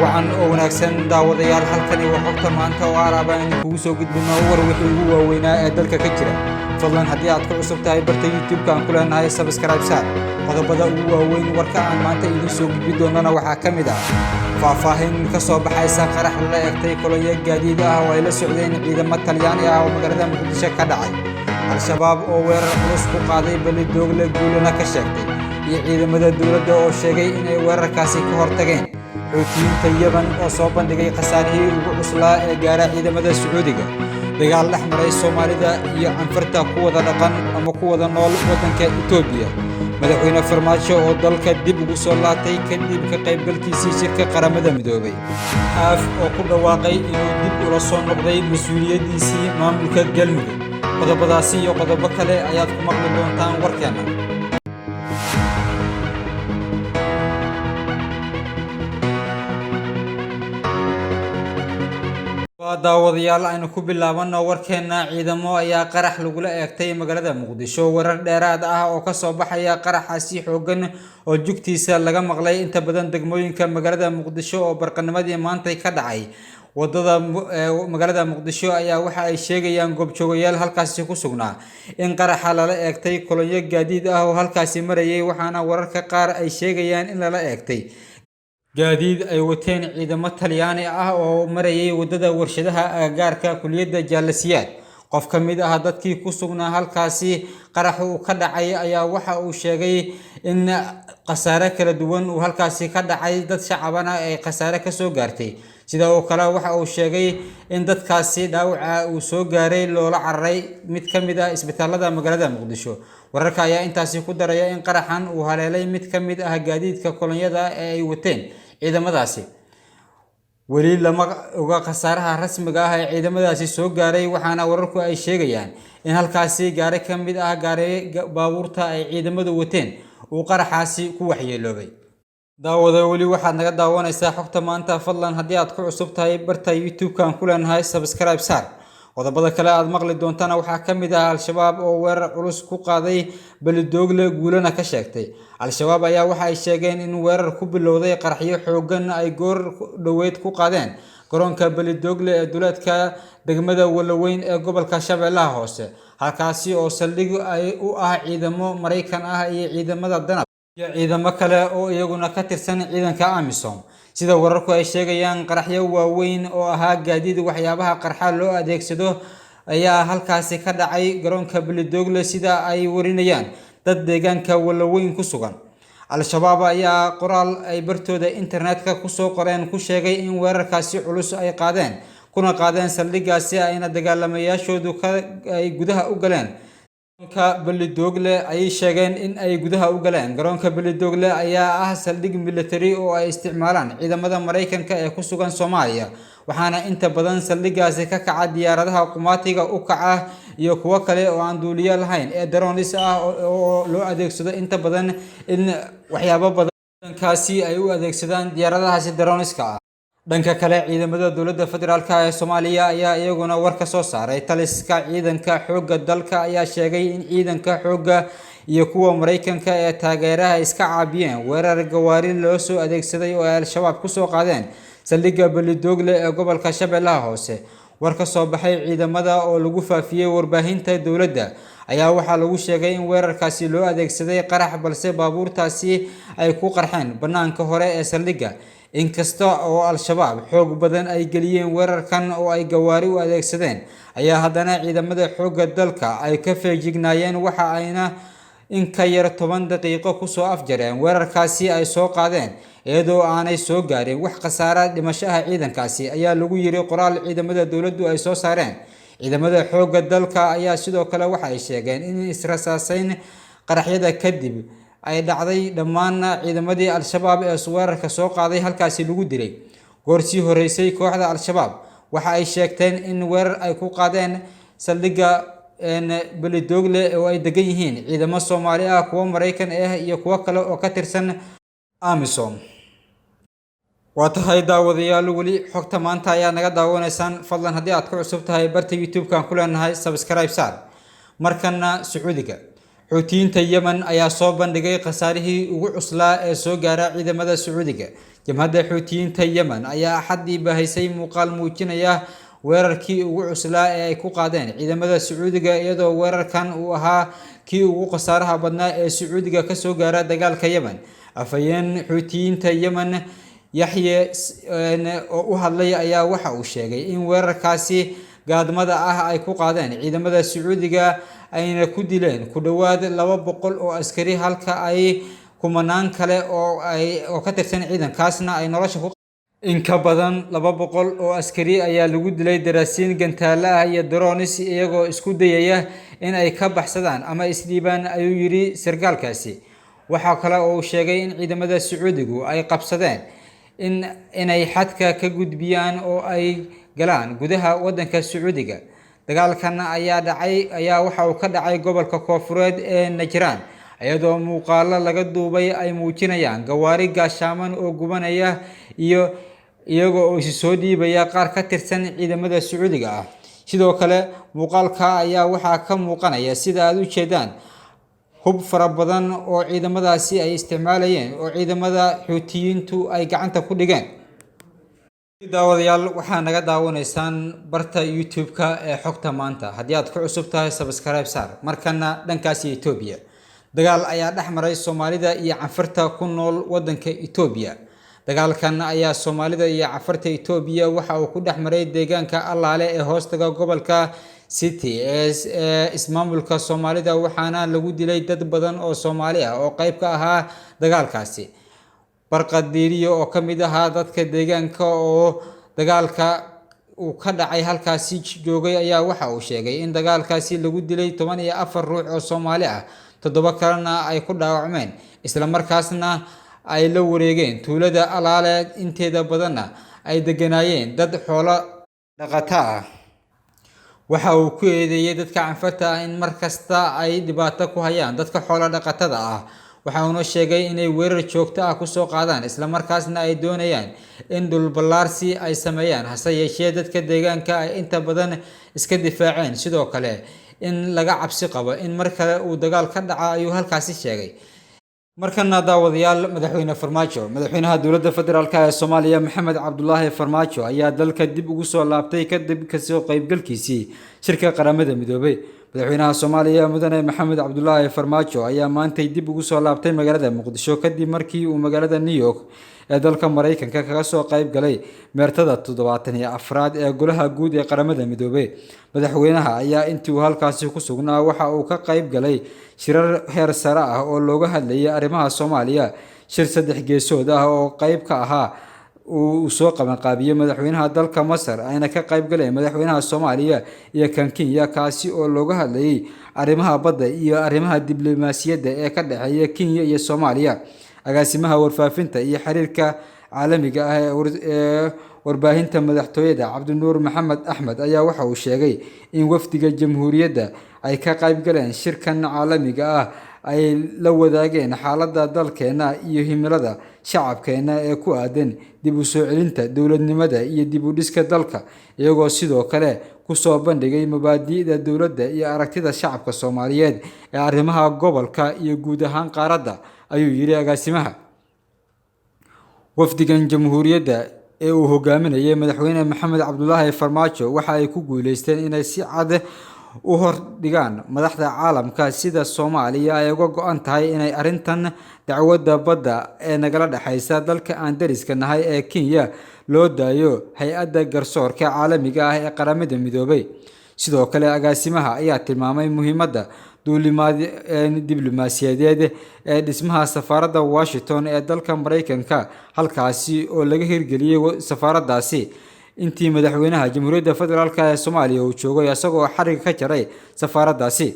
wacan oo wanaagsan daawadayaal halkani waa Xogta Maanta oo arabaan kugu soo gudbino war wixii ugu waaweynaa ee dalka ka jira. Fadlan haddii aad ku cusub tahay barta YouTube-ka aan ku leenahay subscribe saar. Qodobada ugu waaweyn warka aan maanta idin soo gudbin doonana waxaa ka mid ah faahfaahin ka soo baxaysa qarax la eegtay kolonyo gaadiid ah oo ay la socdeen ciidamada Talyaani ah oo magaalada Muqdisho ka dhacay. Al-shabaab oo weerar culus ku qaaday balidoogle guulana ka sheegtay iyo ciidamada dawladda oo sheegay inay weerarkaasi ka hortageen. Xuutiyiinta Yemen oo soo bandhigay khasaarihii ugu cuslaa ee gaara ciidamada Sacuudiga. Dagaal dhex maray Soomaalida iyo Anfarta ku wada dhaqan ama ku wada nool waddanka Itoobiya. Madaxweyne Farmaajo oo dalka dib ugu soo laatay kadib ka qaybgalkiisii shirka qaramada midoobay. Xaaf oo ku dhawaaqay inuu dib ula soo noqday mas'uuliyadiisii maamulka Galmudug. Qodobadaasi iyo qodobo kale ayaad ku maqli doontaan warkeena. daawadayaal aynu ku bilaabano warkeena ciidamo ayaa qarax lagula eegtay magaalada Muqdisho warar dheeraad ah oo ka soo baxaya qaraxaasi xoogan oo jugtiisa laga maqlay inta badan degmooyinka magaalada Muqdisho oo barqanimadii maanta ka dhacay wadada magaalada Muqdisho ayaa waxa ay sheegayaan goobjoogayaal halkaas ku sugnaa in qaraxa lala eegtay kolonyo gaadiid ah oo halkaas marayay waxaana wararka qaar ay sheegayaan in lala eegtay gaadiid ay wateen ciidamo Talyaani ah oo marayay wadada warshadaha agagaarka kuliyada Jaalasiyaad. qof ka mid ah dadkii ku sugnaa halkaasi qarax uu ka dhacay ayaa waxa uu sheegay in khasaare kala duwan uu halkaasi ka dhacay dad shacabana ay khasaare ka soo gaartay. sida oo kale waxa uu sheegay in dadkaasi dhaawaca uu soo gaaray loola cararay mid ka mid ah isbitaalada magaalada Muqdisho. wararka ayaa intaasi ku daraya in qaraxan uu haleelay mid ka mid ah gaadiidka kolonyada ee ay wateen ciidamadaasi. weli lama oga khasaaraha rasmiga ah ee ciidamadaasi soo gaaray waxaana wararku ay sheegayaan in halkaasi gaari ka mid ah baabuurta ay ciidamadu wateen uu qaraxaasi ku waxyeeloobay. daawada weli waxaad naga daawanaysaa Xogta Maanta. fadlan haddii aad ku cusub tahay barta YouTube-ka aan ku leenahay subscribe saar. qodobada kale aad maqli doontana waxaa ka mid ah Al-shabaab oo weerar culus ku qaaday balidoogle guulana ka sheegtay. Al-shabaab ayaa waxa ay sheegeen in weerar ku bilowday qaraxyo xoogan ay goor dhaweyd ku qaadeen garoonka balidoogle ee duleedka degmada Walaweyn ee gobolka Shabeellaha Hoose. halkaasi oo saldhig ay u ah ciidamo Mareykan ah iyo ciidamada danab iyo ciidamo kale oo iyaguna ka tirsan ciidanka AMISOM. sida wararku ay sheegayaan qaraxyo waaweyn oo ahaa gaadiid waxyaabaha qarxa loo adeegsado ayaa halkaasi ka dhacay garoonka balidoogle sida ay warinayaan dad deegaanka Walaweyn ku sugan. Al-shabaab ayaa qoraal ay bartooda internetka ku soo qoreen ku sheegay in weerarkaasi culus ay qaadeen saldhigaasi ayna dagaalamayaashoodu ay gudaha u galeen garoonka balidoogle ay sheegeen in ay gudaha u galeen. garoonka balidoogle ayaa ah saldhig military oo ay isticmaalaan ciidamada Mareykanka ee ku sugan Soomaaliya waxaana inta badan saldhigaasi ka kaca diyaaradaha qumaatiga u kaca iyo kuwa kale oo aan duuliye lahayn ee drones ah oo loo adeegsado inta badan in waxyaabo badan kaasi ay u adeegsadaan diyaaradahaasi droneska ah. dhanka kale ciidamada dawladda federaalka ee Soomaaliya ayaa iyaguna war ka soo saaray taliska ciidanka xoogga dalka ayaa sheegay in ciidanka xoogga iyo kuwa Mareykanka ee taageeraha iska caabiyeen weerar gawaari loo soo adeegsaday oo ay Al-shabaab ku soo qaadeen saldhigga balidoogle ee gobolka Shabeellaha Hoose. war ka soo baxay ciidamada oo lagu faafiyay warbaahinta dawladda ayaa waxaa lagu sheegay in weerarkaasi loo adeegsaday qarax balse baabuurtaasi ay ku qarxeen banaanka hore ee saldhigga. inkasta oo Al-shabaab xoog badan ay geliyeen weerarkan oo ay gawaari u adeegsadeen ayaa haddana ciidamada xoogga dalka ay ka feejignaayeen waxa ayna in ka yar 10 daqiiqo ku soo afjareen weerarkaasi ay soo qaadeen iyadoo aanay soo gaarin wax khasaare dhimasho ah ciidankaasi ayaa lagu yiri qoraal ciidamada dawladdu ay soo saareen. ciidamada xoogga dalka ayaa sidoo kale waxa ay sheegeen in israsaasayn qaraxyada kadib ay dhacday dhammaan ciidamadii Al-shabaab ee weerarka soo qaaday halkaasi lagu dilay. goorsii horeysay kooxda Al-shabaab waxa ay sheegteen in weerar ay ku qaadeen saldhigga balidoogle oo ay degan yihiin ciidamo Soomaali ah kuwa Mareykan ah iyo kuwa kale oo ka tirsan AMISOM. waa tahay daawadayaal weli Xogta Maanta ayaa naga daawanaysaan. fadlan haddii aad ku cusub tahay barta YouTube-ka aan ku leenahay subscribe saar. markana Sacuudiga Xuutiyiinta Yemen ayaa soo bandhigay khasaarihii ugu cuslaa ee soo gaara ciidamada Sacuudiga. jamhadda xuutiyiinta Yemen ayaa xaddii baahisay muuqaal muujinaya weerarkii ugu cuslaa ee ay ku qaadeen ciidamada Sacuudiga iyadoo weerarkan uu ahaa kii ugu khasaaraha badnaa ee Sacuudiga ka soo gaara dagaalka Yemen. Afhayeen xuutiyiinta Yemen Yaxye oo u hadlay ayaa waxa uu sheegay in weerarkaasi gaadmada ah ay ku qaadeen ciidamada Sacuudiga ayna ku dileen ku dhawaad 200 oo askari halka ay kumanaan kale oo ka tirsan ciidankaasna ay nolosha ku in ka badan 200 oo askari ayaa lagu dilay daraasiin gantaale ah iyo drones iyagoo isku dayaya in ay ka baxsadaan ama isdhiibaan, ayuu yiri sarkaalkaasi. Waxa kale oo uu sheegay in ciidamada Sacuudigu ay qabsadeen inay xadka ka gudbiyaan oo ay galaan gudaha wadanka Sacuudiga. Dagaalkan ayaa waxa uu ka dhacay gobolka Koonfureed ee Najraan, iyadoo muuqaalo laga duubay ay muujinayaan gawaari gaashaaman oo gubanaya iyo iyagoo oo soo dhiibaya qaar ka tirsan ciidamada Sacuudiga ah. Sidoo kale muuqaalka ayaa waxaa ka muuqanaya sida aad u jeedaan hub fara badan oo ciidamadaasi ay isticmaalayeen oo ciidamada xuutiyiintu ay gacanta ku dhigeen. daawadayaal waxaa naga daawanaysaan barta YouTube-ka ee Xogta Maanta. haddii aad ku cusub tahay subscribe saar. markana dhankaasi Itoobiya dagaal ayaa dhexmaray Soomaalida iyo Canfarta ku nool wadanka Itoobiya. dagaalkan ayaa Soomaalida iyo Canfarta Itoobiya waxa uu ku dhexmaray deegaanka Allaale ee hoostaga gobolka City ee ismaamulka Soomaalida, waxaana lagu dilay dad badan oo Soomaali ah oo qayb ka ahaa dagaalkaasi. Barqadiiriyo oo ka mid ahaa dadka deegaanka oo dagaalka uu ka dhacay halkaasi joogay ayaa waxa uu sheegay in dagaalkaasi lagu dilay 14 ruux oo Soomaali ah, 7 kalena ay ku dhaawacmeen, isla markaasna ay la wareegeen tuulada Allaale inteeda badanna ay deganaayeen dad xoolo dhaqato ah. waxa uu ku eedeeyay dadka Canfarta in markasta ay dhibaato ku hayaan dadka xoolo dhaqatada ah. waxa uu sheegay inay weerar joogto ah ku soo qaadaan isla markaasna ay doonayaan in dhul ballaarsi ay sameeyaan, hase yeeshee dadka deegaanka ay inta badan iska difaaceen. sidoo kale in laga cabsi qabo in mar kale uu dagaal ka dhaco, ayuu halkaasi sheegay. markana daawadayaal, madaxweynaha dowladda federaalka ee Soomaaliya Maxamed Cabdullaahi Farmaajo ayaa dalka dib ugu soo laabtay kadib kasoo qaybgalkiisii shirka qaramada midoobay. madaxweynaha Soomaaliya mudane Maxamed Cabdullaahi Farmaajo ayaa maanta dib ugu soo laabtay magaalada Muqdisho kadib markii uu magaalada New York ee dalka Mareykanka kaga soo qayb galay meertada 74aad ee golaha guud ee qaramada midoobay. madaxweynaha ayaa intii uu halkaasi ku sugnaa waxa uu ka qayb galay shirar heer sare ah oo looga hadlayay arrimaha Soomaaliya. shir 3 geesood ah oo qayb ka ahaa uu soo qabanqaabiyay madaxweynaha dalka Masar ayna ka qayb galeen madaxweynaha Soomaaliya iyo kan Kenya, kaasi oo looga hadlayay arrimaha badda iyo arrimaha diblomaasiyadda ee ka dhaxeeya Kenya iyo Soomaaliya. agaasimaha warfaafinta iyo xiriirka caalamiga ah ee warbaahinta madaxtooyada Cabdinuur Maxamed Axmed ayaa waxa uu sheegay in wafdiga jamhuuriyadda ay ka qayb galeen shirkan caalamiga ah ay la wadaageen xaaladda dalkeena iyo himilada shacabkeena ee ku aadan dib u soo celinta dowladnimada iyo dib u dhiska dalka, iyagoo sidoo kale ku soo bandhigay mabaadi'da dowladda iyo aragtida shacabka Soomaaliyeed ee arrimaha gobolka iyo guud ahaan qaaradda, ayuu yiri agaasimaha. wafdigan jamhuuriyadda ee uu hogaaminayay madaxweyne Maxamed Cabdullaahi Farmaajo waxa ay ku guuleysteen inay si cad u hordhigaan madaxda caalamka sida Soomaaliya ay uga go'an tahay inay arrintan dacwadda badda ee nagala dhaxaysa dalka aan dariska nahay ee Kenya loo daayo hay'adda garsoorka caalamiga ah ee qaramada midoobay. sidoo kale agaasimaha ayaa tilmaamay muhiimadda diblomaasiyadeed ee dhismaha safaaradda Washington ee dalka Mareykanka, halkaasi oo laga hirgeliyay safaaraddaasi intii madaxweynaha Jamhuuriyadda Federaalka ee Soomaaliya uu joogay, isagoo xariga ka jaray safaaraddaasi.